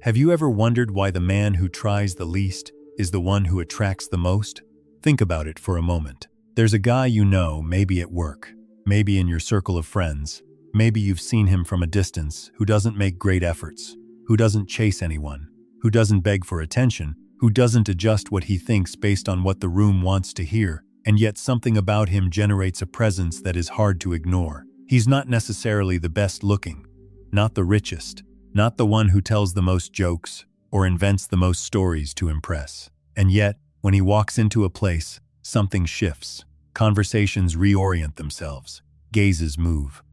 Have you ever wondered why the man who tries the least is the one who attracts the most? Think about it for a moment. There's a guy you know, maybe at work, maybe in your circle of friends, maybe you've seen him from a distance, who doesn't make great efforts, who doesn't chase anyone, who doesn't beg for attention, who doesn't adjust what he thinks based on what the room wants to hear, and yet something about him generates a presence that is hard to ignore. He's not necessarily the best looking, not the richest, not the one who tells the most jokes or invents the most stories to impress. And yet, when he walks into a place, something shifts. Conversations reorient themselves. Gazes move.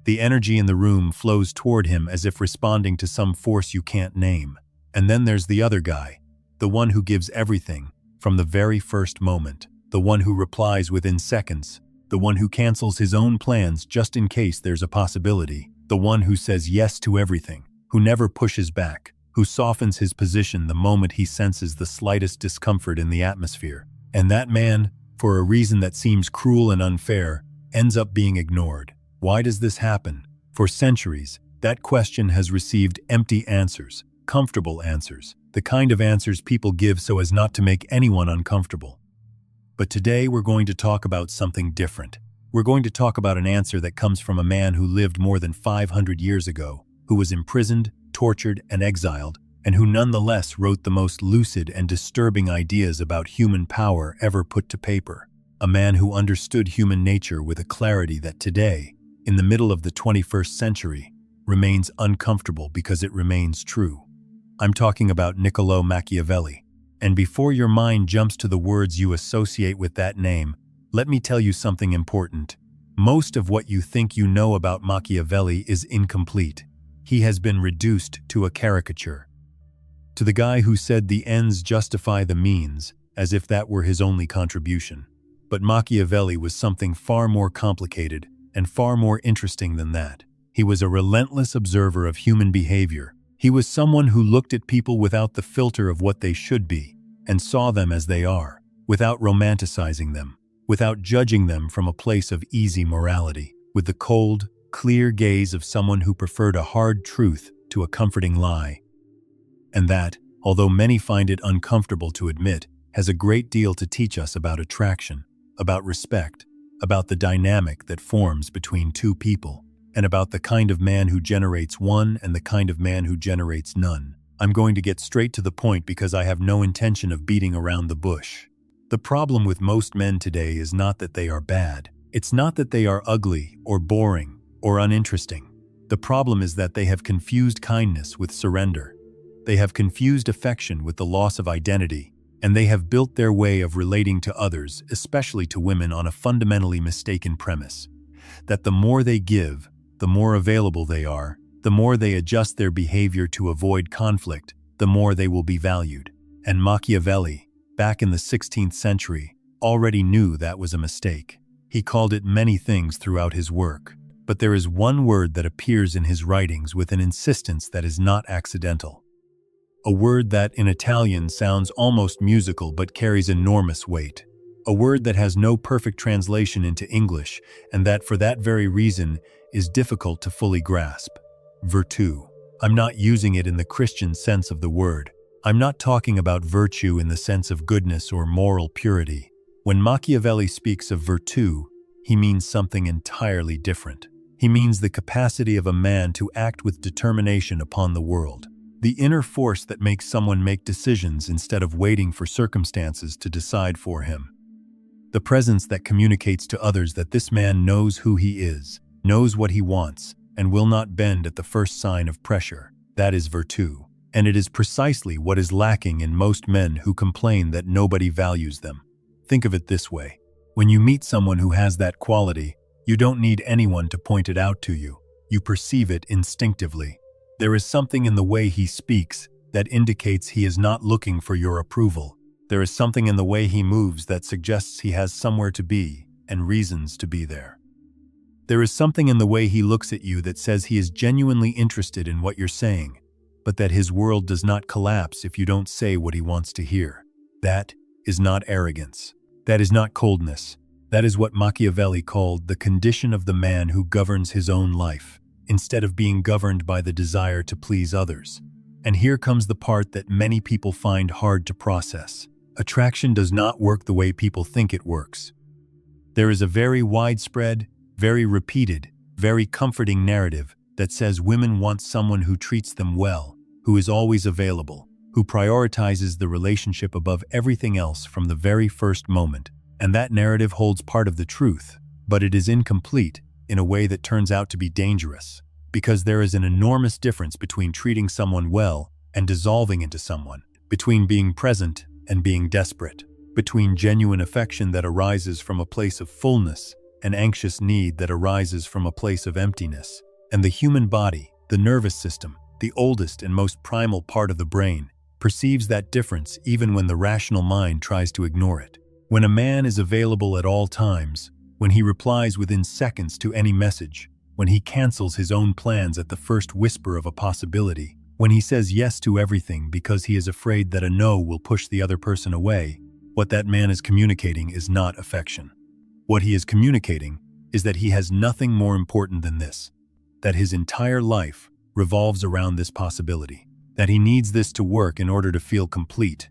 The energy in the room flows toward him as if responding to some force you can't name. And then there's the other guy, the one who gives everything from the very first moment, the one who replies within seconds, the one who cancels his own plans just in case there's a possibility, the one who says yes to everything, who never pushes back, who softens his position the moment he senses the slightest discomfort in the atmosphere. And that man, for a reason that seems cruel and unfair, ends up being ignored. Why does this happen? For centuries, that question has received empty answers, comfortable answers, the kind of answers people give so as not to make anyone uncomfortable. But today we're going to talk about something different. We're going to talk about an answer that comes from a man who lived more than 500 years ago, who was imprisoned, tortured, and exiled, and who nonetheless wrote the most lucid and disturbing ideas about human power ever put to paper. A man who understood human nature with a clarity that today, in the middle of the 21st century, remains uncomfortable because it remains true. I'm talking about Niccolò Machiavelli. And before your mind jumps to the words you associate with that name, let me tell you something important. Most of what you think you know about Machiavelli is incomplete. He has been reduced to a caricature. To the guy who said the ends justify the means, as if that were his only contribution. But Machiavelli was something far more complicated and far more interesting than that. He was a relentless observer of human behavior. He was someone who looked at people without the filter of what they should be, and saw them as they are, without romanticizing them, without judging them from a place of easy morality, with the cold, clear gaze of someone who preferred a hard truth to a comforting lie. And that, although many find it uncomfortable to admit, has a great deal to teach us about attraction, about respect, about the dynamic that forms between two people, and about the kind of man who generates one and the kind of man who generates none. I'm going to get straight to the point because I have no intention of beating around the bush. The problem with most men today is not that they are bad. It's not that they are ugly or boring or uninteresting. The problem is that they have confused kindness with surrender. They have confused affection with the loss of identity, and they have built their way of relating to others, especially to women, on a fundamentally mistaken premise: that the more they give, the more available they are, the more they adjust their behavior to avoid conflict, the more they will be valued. And Machiavelli, back in the 16th century, already knew that was a mistake. He called it many things throughout his work, but there is one word that appears in his writings with an insistence that is not accidental. A word that in Italian sounds almost musical but carries enormous weight. A word that has no perfect translation into English, and that for that very reason is difficult to fully grasp. Virtù. I'm not using it in the Christian sense of the word. I'm not talking about virtue in the sense of goodness or moral purity. When Machiavelli speaks of virtù, he means something entirely different. He means the capacity of a man to act with determination upon the world. The inner force that makes someone make decisions instead of waiting for circumstances to decide for him. The presence that communicates to others that this man knows who he is, knows what he wants, and will not bend at the first sign of pressure. That is virtù. And it is precisely what is lacking in most men who complain that nobody values them. Think of it this way. When you meet someone who has that quality, you don't need anyone to point it out to you. You perceive it instinctively. There is something in the way he speaks that indicates he is not looking for your approval. There is something in the way he moves that suggests he has somewhere to be and reasons to be there. There is something in the way he looks at you that says he is genuinely interested in what you're saying, but that his world does not collapse if you don't say what he wants to hear. That is not arrogance. That is not coldness. That is what Machiavelli called the condition of the man who governs his own life, instead of being governed by the desire to please others. And here comes the part that many people find hard to process. Attraction does not work the way people think it works. There is a very widespread, very repeated, very comforting narrative that says women want someone who treats them well, who is always available, who prioritizes the relationship above everything else from the very first moment. And that narrative holds part of the truth, but it is incomplete in a way that turns out to be dangerous, because there is an enormous difference between treating someone well and dissolving into someone, between being present and being desperate, between genuine affection that arises from a place of fullness and anxious need that arises from a place of emptiness. And the human body, the nervous system, the oldest and most primal part of the brain, perceives that difference even when the rational mind tries to ignore it. When a man is available at all times, when he replies within seconds to any message, when he cancels his own plans at the first whisper of a possibility, when he says yes to everything because he is afraid that a no will push the other person away, what that man is communicating is not affection. What he is communicating is that he has nothing more important than this, that his entire life revolves around this possibility, that he needs this to work in order to feel complete,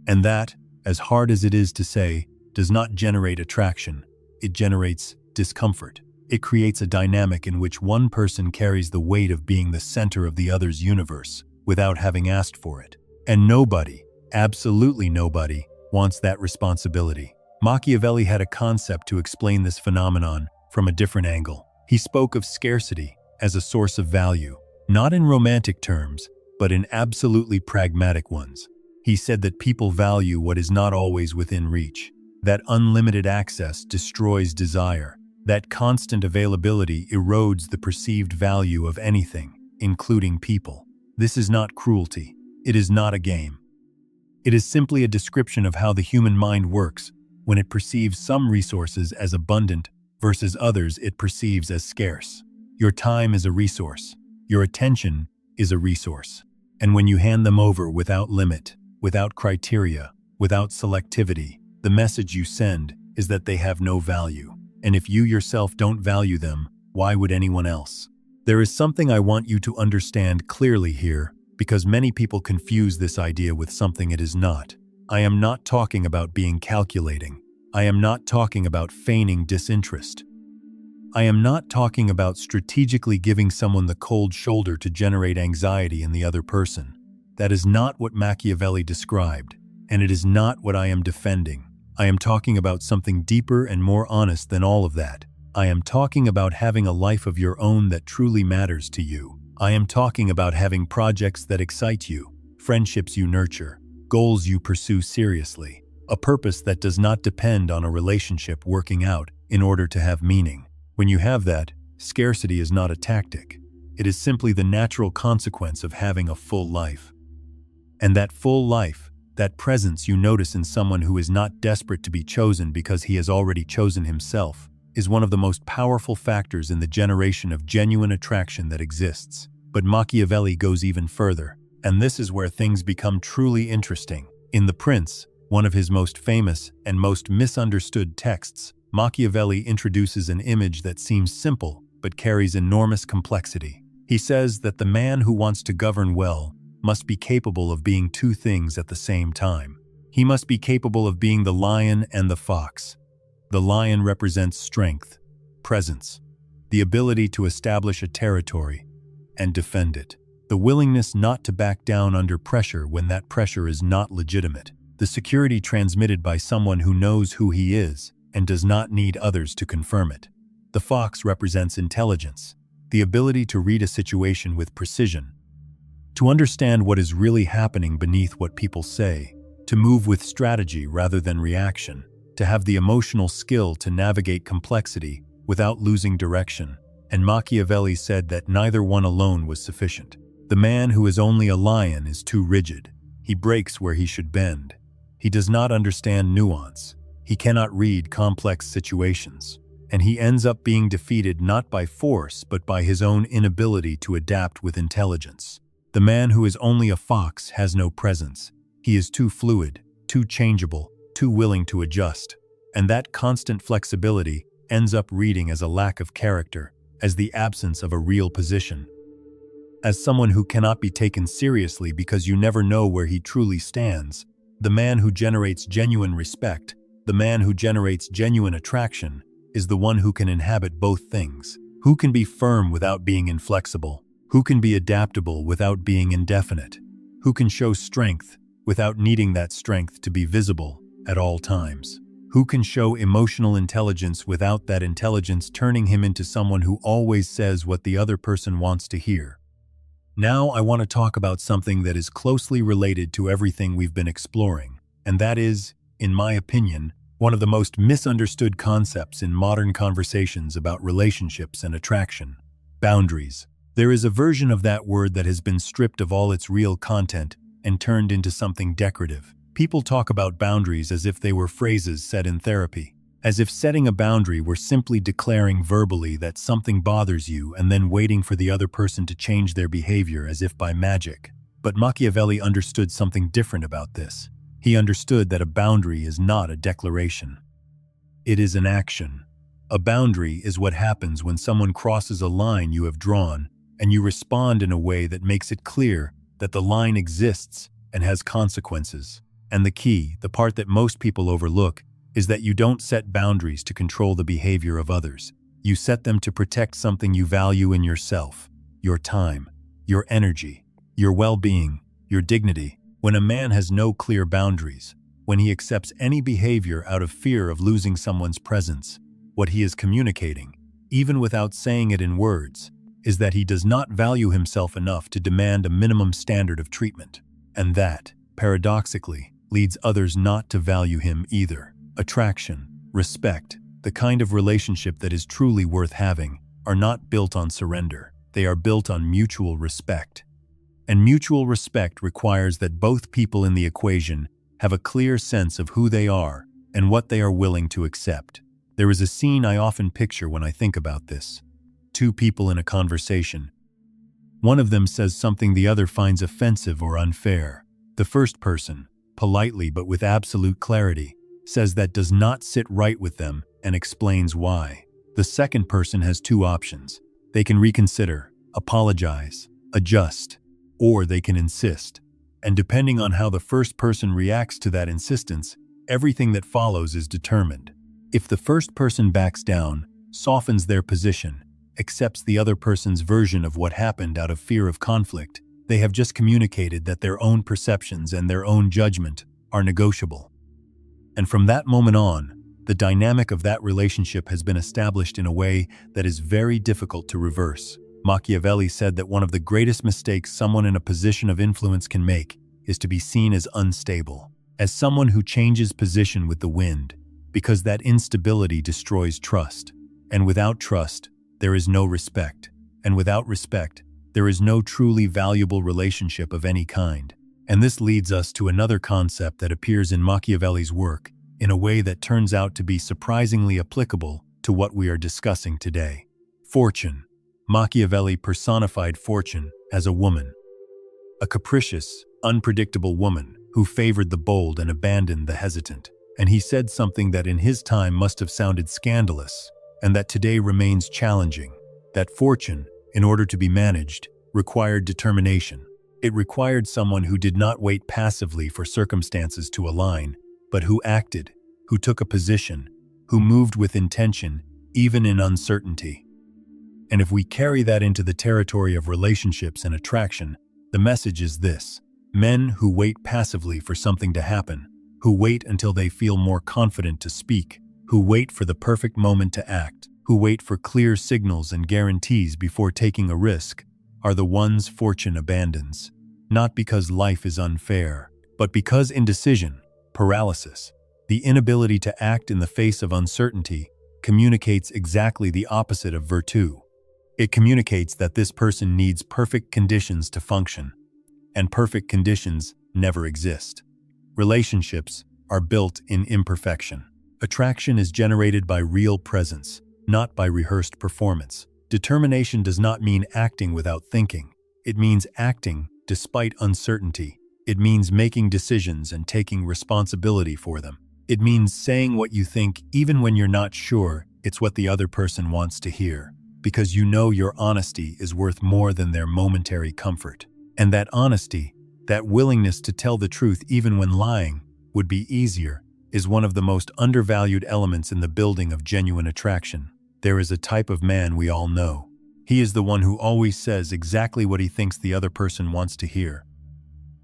and that, as hard as it is to say, does not generate attraction, it generates discomfort. It creates a dynamic in which one person carries the weight of being the center of the other's universe without having asked for it. And nobody, absolutely nobody, wants that responsibility. Machiavelli had a concept to explain this phenomenon from a different angle. He spoke of scarcity as a source of value, not in romantic terms, but in absolutely pragmatic ones. He said that people value what is not always within reach, that unlimited access destroys desire, that constant availability erodes the perceived value of anything, including people. This is not cruelty. It is not a game. It is simply a description of how the human mind works when it perceives some resources as abundant versus others it perceives as scarce. Your time is a resource. Your attention is a resource. And when you hand them over without limit, without criteria, without selectivity, the message you send is that they have no value. And if you yourself don't value them, why would anyone else? There is something I want you to understand clearly here, because many people confuse this idea with something it is not. I am not talking about being calculating. I am not talking about feigning disinterest. I am not talking about strategically giving someone the cold shoulder to generate anxiety in the other person. That is not what Machiavelli described, and it is not what I am defending. I am talking about something deeper and more honest than all of that. I am talking about having a life of your own that truly matters to you. I am talking about having projects that excite you, friendships you nurture, goals you pursue seriously, a purpose that does not depend on a relationship working out in order to have meaning. When you have that, scarcity is not a tactic. It is simply the natural consequence of having a full life. And that full life, that presence you notice in someone who is not desperate to be chosen because he has already chosen himself, is one of the most powerful factors in the generation of genuine attraction that exists. But Machiavelli goes even further, and this is where things become truly interesting. In The Prince, one of his most famous and most misunderstood texts, Machiavelli introduces an image that seems simple but carries enormous complexity. He says that the man who wants to govern well must be capable of being two things at the same time. He must be capable of being the lion and the fox. The lion represents strength, presence, the ability to establish a territory and defend it, the willingness not to back down under pressure when that pressure is not legitimate, the security transmitted by someone who knows who he is and does not need others to confirm it. The fox represents intelligence, the ability to read a situation with precision, to understand what is really happening beneath what people say, to move with strategy rather than reaction, to have the emotional skill to navigate complexity without losing direction. And Machiavelli said that neither one alone was sufficient. The man who is only a lion is too rigid. He breaks where he should bend. He does not understand nuance. He cannot read complex situations. And he ends up being defeated not by force but by his own inability to adapt with intelligence. The man who is only a fox has no presence. He is too fluid, too changeable, too willing to adjust. And that constant flexibility ends up reading as a lack of character, as the absence of a real position. as someone who cannot be taken seriously because you never know where he truly stands. The man who generates genuine respect, the man who generates genuine attraction, is the one who can inhabit both things. Who can be firm without being inflexible? Who can be adaptable without being indefinite? Who can show strength without needing that strength to be visible at all times? Who can show emotional intelligence without that intelligence turning him into someone who always says what the other person wants to hear? Now I want to talk about something that is closely related to everything we've been exploring, and that is, in my opinion, one of the most misunderstood concepts in modern conversations about relationships and attraction: boundaries. There is a version of that word that has been stripped of all its real content and turned into something decorative. People talk about boundaries as if they were phrases said in therapy, as if setting a boundary were simply declaring verbally that something bothers you and then waiting for the other person to change their behavior as if by magic. But Machiavelli understood something different about this. He understood that a boundary is not a declaration. It is an action. A boundary is what happens when someone crosses a line you have drawn, and you respond in a way that makes it clear that the line exists and has consequences. And the key, the part that most people overlook, is that you don't set boundaries to control the behavior of others. You set them to protect something you value in yourself: your time, your energy, your well-being, your dignity. When a man has no clear boundaries, when he accepts any behavior out of fear of losing someone's presence, what he is communicating, even without saying it in words, is that he does not value himself enough to demand a minimum standard of treatment. And that, paradoxically, leads others not to value him either. Attraction, respect, the kind of relationship that is truly worth having, are not built on surrender. They are built on mutual respect. And mutual respect requires that both people in the equation have a clear sense of who they are and what they are willing to accept. There is a scene I often picture when I think about this. Two people in a conversation. One of them says something the other finds offensive or unfair. The first person, politely but with absolute clarity, says that does not sit right with them and explains why. The second person has two options. They can reconsider, apologize, adjust, or they can insist. And depending on how the first person reacts to that insistence, everything that follows is determined. If the first person backs down, softens their position, accepts the other person's version of what happened out of fear of conflict, they have just communicated that their own perceptions and their own judgment are negotiable. And from that moment on, the dynamic of that relationship has been established in a way that is very difficult to reverse. Machiavelli said that one of the greatest mistakes someone in a position of influence can make is to be seen as unstable, as someone who changes position with the wind, because that instability destroys trust. And without trust, there is no respect. And without respect, there is no truly valuable relationship of any kind. And this leads us to another concept that appears in Machiavelli's work in a way that turns out to be surprisingly applicable to what we are discussing today: fortune. Machiavelli personified fortune as a woman, a capricious, unpredictable woman who favored the bold and abandoned the hesitant. And he said something that in his time must have sounded scandalous, and that today remains challenging: that fortune, in order to be managed, required determination. It required someone who did not wait passively for circumstances to align, but who acted, who took a position, who moved with intention, even in uncertainty. And if we carry that into the territory of relationships and attraction, the message is this: men who wait passively for something to happen, who wait until they feel more confident to speak, who wait for the perfect moment to act, who wait for clear signals and guarantees before taking a risk, are the ones fortune abandons. Not because life is unfair, but because indecision, paralysis, the inability to act in the face of uncertainty, communicates exactly the opposite of virtue. It communicates that this person needs perfect conditions to function, and perfect conditions never exist. Relationships are built in imperfection. Attraction is generated by real presence, not by rehearsed performance. Determination does not mean acting without thinking. It means acting despite uncertainty. It means making decisions and taking responsibility for them. It means saying what you think even when you're not sure it's what the other person wants to hear. because you know your honesty is worth more than their momentary comfort. And that honesty, that willingness to tell the truth even when lying would be easier, is one of the most undervalued elements in the building of genuine attraction. There is a type of man we all know. He is the one who always says exactly what he thinks the other person wants to hear.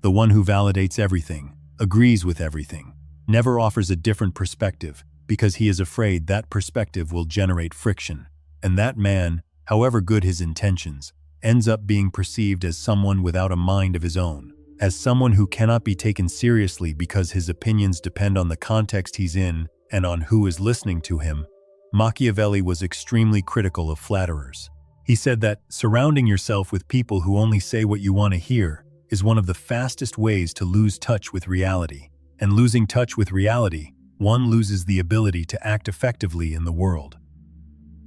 The one who validates everything, agrees with everything, never offers a different perspective because he is afraid that perspective will generate friction. And that man, however good his intentions, ends up being perceived as someone without a mind of his own, as someone who cannot be taken seriously because his opinions depend on the context he's in and on who is listening to him. Machiavelli was extremely critical of flatterers. He said that surrounding yourself with people who only say what you want to hear is one of the fastest ways to lose touch with reality. And losing touch with reality, one loses the ability to act effectively in the world.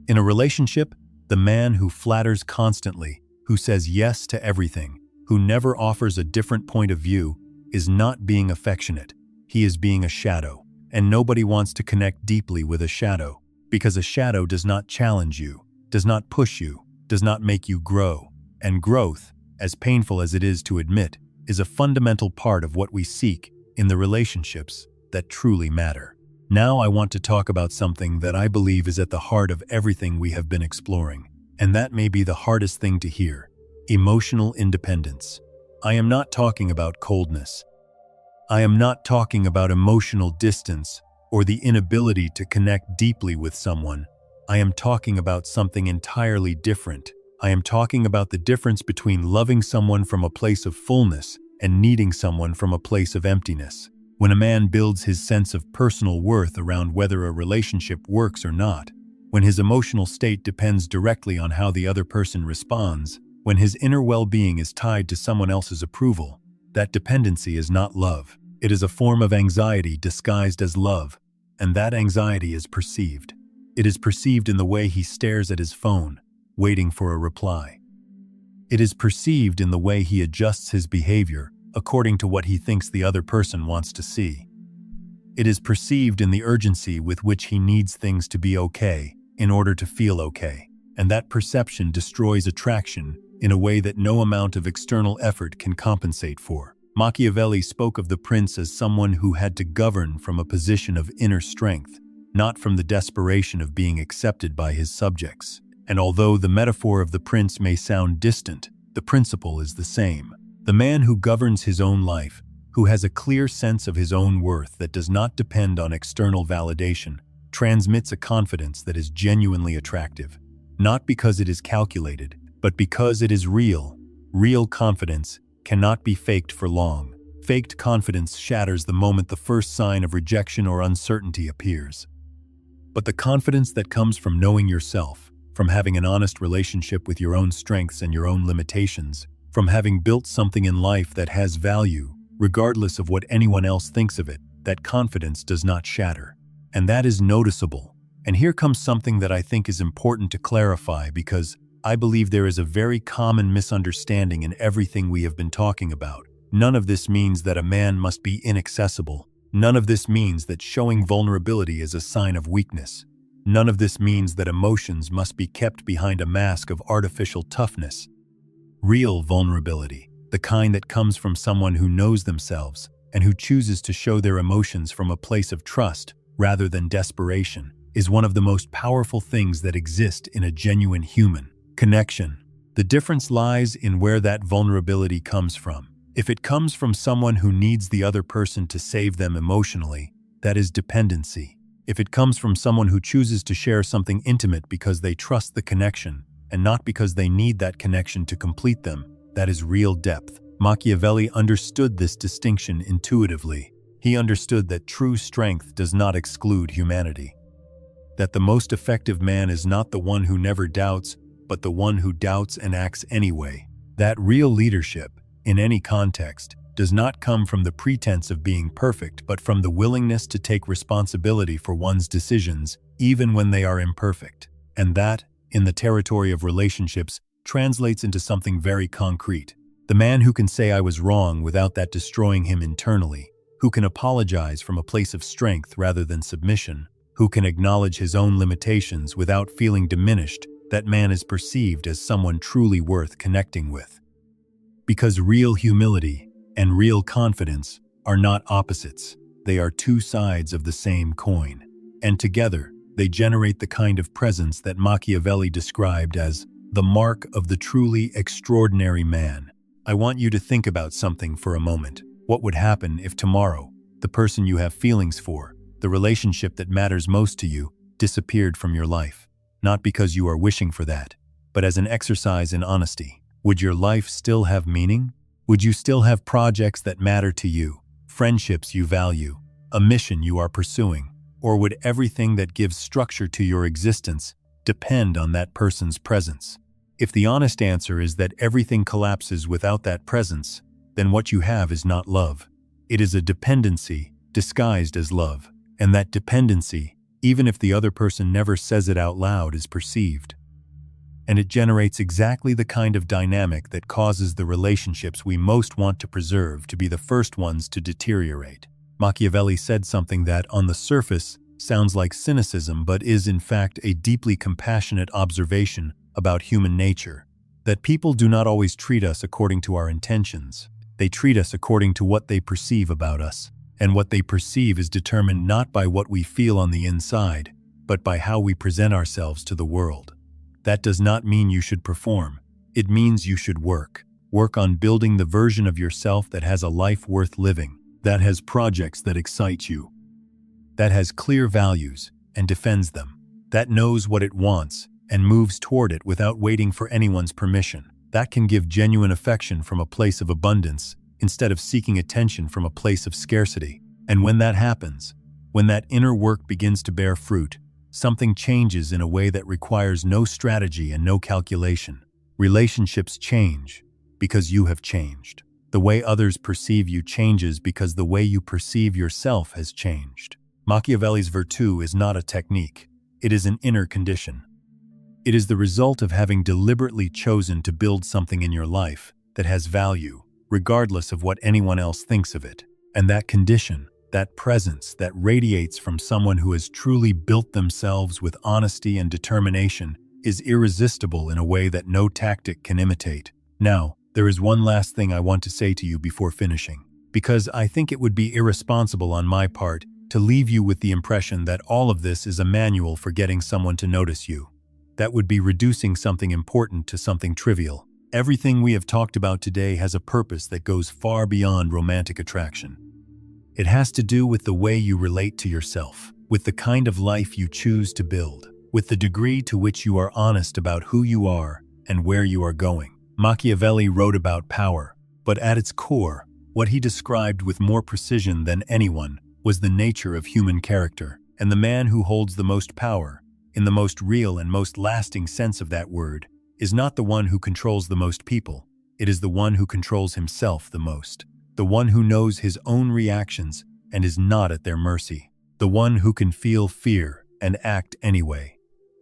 In a relationship, the man who flatters constantly, who says yes to everything, who never offers a different point of view, is not being affectionate. He is being a shadow, and nobody wants to connect deeply with a shadow, because a shadow does not challenge you, does not push you, does not make you grow. And growth, as painful as it is to admit, is a fundamental part of what we seek in the relationships that truly matter. Now I want to talk about something that I believe is at the heart of everything we have been exploring, and that may be the hardest thing to hear: emotional independence. I am not talking about coldness. I am not talking about emotional distance or the inability to connect deeply with someone. I am talking about something entirely different. I am talking about the difference between loving someone from a place of fullness and needing someone from a place of emptiness. When a man builds his sense of personal worth around whether a relationship works or not, when his emotional state depends directly on how the other person responds, when his inner well-being is tied to someone else's approval, that dependency is not love. It is a form of anxiety disguised as love, and that anxiety is perceived. It is perceived in the way he stares at his phone, waiting for a reply. It is perceived in the way he adjusts his behavior according to what he thinks the other person wants to see. It is perceived in the urgency with which he needs things to be okay in order to feel okay, and that perception destroys attraction in a way that no amount of external effort can compensate for. Machiavelli spoke of the prince as someone who had to govern from a position of inner strength, not from the desperation of being accepted by his subjects. And although the metaphor of the prince may sound distant, the principle is the same. The man who governs his own life, who has a clear sense of his own worth that does not depend on external validation, transmits a confidence that is genuinely attractive, not because it is calculated, but because it is real. Real confidence cannot be faked for long. Faked confidence shatters the moment the first sign of rejection or uncertainty appears. But the confidence that comes from knowing yourself, from having an honest relationship with your own strengths and your own limitations, from having built something in life that has value, regardless of what anyone else thinks of it, that confidence does not shatter. And that is noticeable. And here comes something that I think is important to clarify, because I believe there is a very common misunderstanding in everything we have been talking about. None of this means that a man must be inaccessible. None of this means that showing vulnerability is a sign of weakness. None of this means that emotions must be kept behind a mask of artificial toughness. Real vulnerability, the kind that comes from someone who knows themselves and who chooses to show their emotions from a place of trust rather than desperation, is one of the most powerful things that exist in a genuine human connection. The difference lies in where that vulnerability comes from. If it comes from someone who needs the other person to save them emotionally, that is dependency. If it comes from someone who chooses to share something intimate because they trust the connection and not because they need that connection to complete them, that is real depth. Machiavelli understood this distinction intuitively. He understood that true strength does not exclude humanity. That the most effective man is not the one who never doubts, but the one who doubts and acts anyway. That real leadership, in any context, does not come from the pretense of being perfect, but from the willingness to take responsibility for one's decisions, even when they are imperfect. And that, in the territory of relationships, translates into something very concrete. The man who can say I was wrong without that destroying him internally, who can apologize from a place of strength rather than submission, who can acknowledge his own limitations without feeling diminished that man is perceived as someone truly worth connecting with. Because real humility and real confidence are not opposites, they are two sides of the same coin. And together, they generate the kind of presence that Machiavelli described as the mark of the truly extraordinary man. I want you to think about something for a moment. What would happen if tomorrow, the person you have feelings for, the relationship that matters most to you, disappeared from your life? Not because you are wishing for that, but as an exercise in honesty. Would your life still have meaning? Would you still have projects that matter to you, friendships you value, a mission you are pursuing? Or would everything that gives structure to your existence depend on that person's presence? If the honest answer is that everything collapses without that presence, then what you have is not love. It is a dependency disguised as love, and that dependency, even if the other person never says it out loud, is perceived. And it generates exactly the kind of dynamic that causes the relationships we most want to preserve to be the first ones to deteriorate. Machiavelli said something that, on the surface, sounds like cynicism but is in fact a deeply compassionate observation about human nature, that people do not always treat us according to our intentions. They treat us according to what they perceive about us, and what they perceive is determined not by what we feel on the inside, but by how we present ourselves to the world. That does not mean you should perform. It means you should work. Work on building the version of yourself that has a life worth living, that has projects that excite you, that has clear values and defends them, that knows what it wants and moves toward it without waiting for anyone's permission, that can give genuine affection from a place of abundance instead of seeking attention from a place of scarcity. And when that happens, when that inner work begins to bear fruit, something changes in a way that requires no strategy and no calculation. Relationships change because you have changed. The way others perceive you changes because the way you perceive yourself has changed. Machiavelli's virtue is not a technique. It is an inner condition. It is the result of having deliberately chosen to build something in your life that has value, regardless of what anyone else thinks of it. And that condition, that presence that radiates from someone who has truly built themselves with honesty and determination, is irresistible in a way that no tactic can imitate. Now, there is one last thing I want to say to you before finishing, because I think it would be irresponsible on my part to leave you with the impression that all of this is a manual for getting someone to notice you. That would be reducing something important to something trivial. Everything we have talked about today has a purpose that goes far beyond romantic attraction. It has to do with the way you relate to yourself, with the kind of life you choose to build, with the degree to which you are honest about who you are and where you are going. Machiavelli wrote about power, but at its core, what he described with more precision than anyone was the nature of human character. And the man who holds the most power, in the most real and most lasting sense of that word, is not the one who controls the most people. It is the one who controls himself the most. The one who knows his own reactions and is not at their mercy. The one who can feel fear and act anyway.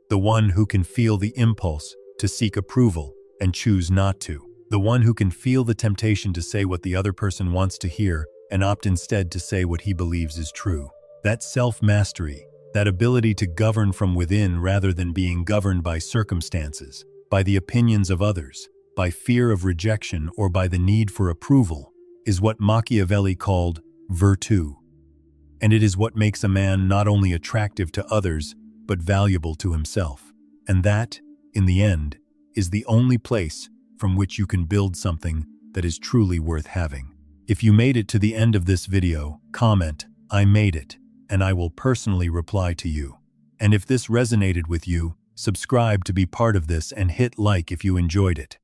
The one who can feel the impulse to seek approval and choose not to. The one who can feel the temptation to say what the other person wants to hear and opt instead to say what he believes is true. That self-mastery, that ability to govern from within rather than being governed by circumstances, by the opinions of others, by fear of rejection or by the need for approval, is what Machiavelli called virtue. And it is what makes a man not only attractive to others, but valuable to himself. And that, in the end, is the only place from which you can build something that is truly worth having. If you made it to the end of this video, comment, "I made it," and I will personally reply to you. And if this resonated with you, subscribe to be part of this and hit like if you enjoyed it.